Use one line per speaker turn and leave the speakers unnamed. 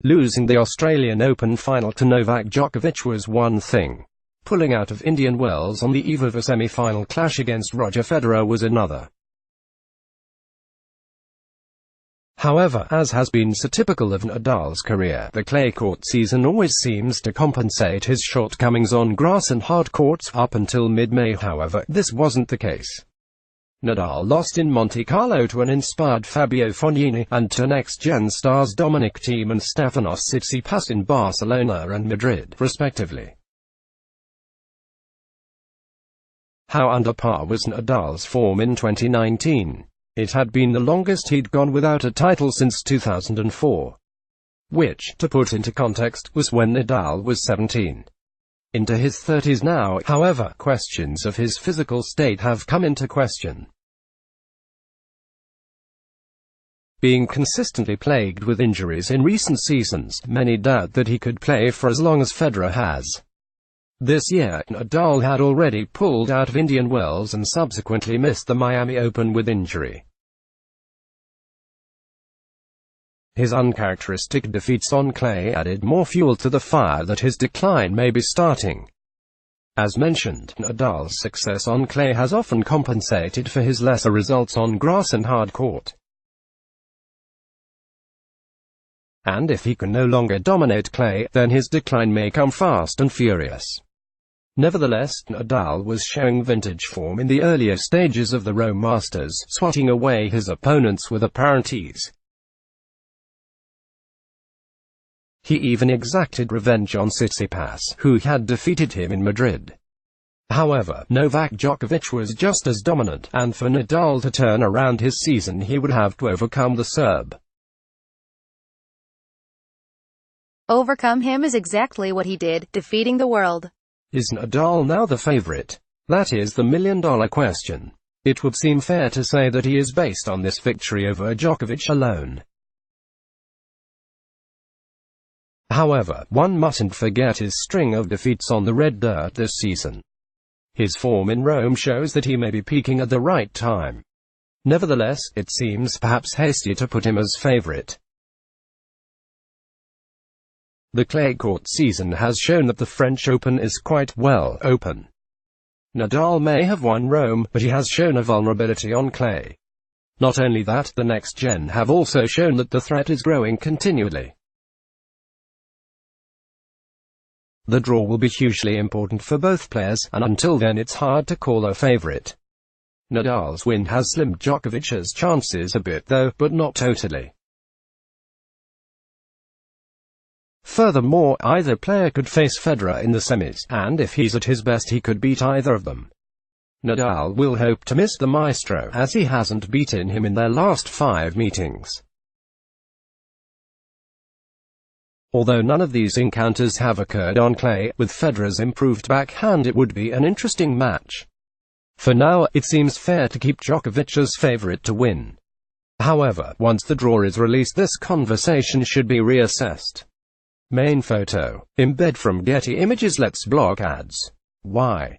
Losing the Australian Open final to Novak Djokovic was one thing. Pulling out of Indian Wells on the eve of a semi-final clash against Roger Federer was another. However, as has been so typical of Nadal's career, the clay court season always seems to compensate his shortcomings on grass and hard courts. Up until mid-May, however, this wasn't the case. Nadal lost in Monte Carlo to an inspired Fabio Fognini, and to next-gen stars Dominic Thiem and Stefanos Tsitsipas in Barcelona and Madrid, respectively. How under par was Nadal's form in 2019? It had been the longest he'd gone without a title since 2004. Which, to put into context, was when Nadal was 17. Into his 30s now, however, questions of his physical state have come into question. Being consistently plagued with injuries in recent seasons, many doubt that he could play for as long as Federer has. This year, Nadal had already pulled out of Indian Wells and subsequently missed the Miami Open with injury. His uncharacteristic defeats on clay added more fuel to the fire that his decline may be starting. As mentioned, Nadal's success on clay has often compensated for his lesser results on grass and hard court. And if he can no longer dominate clay, then his decline may come fast and furious. Nevertheless, Nadal was showing vintage form in the earlier stages of the Rome Masters, swatting away his opponents with apparent ease. He even exacted revenge on Tsitsipas, who had defeated him in Madrid. However, Novak Djokovic was just as dominant, and for Nadal to turn around his season he would have to overcome the Serb.
Overcome him is exactly what he did, defeating the world.
Is Nadal now the favorite? That is the million-dollar question. It would seem fair to say that he is based on this victory over Djokovic alone. However, one mustn't forget his string of defeats on the red dirt this season. His form in Rome shows that he may be peaking at the right time. Nevertheless, it seems perhaps hasty to put him as favorite. The clay court season has shown that the French Open is quite, well, open. Nadal may have won Rome, but he has shown a vulnerability on clay. Not only that, the next gen have also shown that the threat is growing continually. The draw will be hugely important for both players, and until then it's hard to call a favorite. Nadal's win has slimmed Djokovic's chances a bit though, but not totally. Furthermore, either player could face Federer in the semis, and if he's at his best he could beat either of them. Nadal will hope to miss the maestro, as he hasn't beaten him in their last 5 meetings. Although none of these encounters have occurred on clay, with Federer's improved backhand it would be an interesting match. For now, it seems fair to keep Djokovic as favorite to win. However, once the draw is released this conversation should be reassessed. Main photo. Embed from Getty Images. Let's block ads. Why?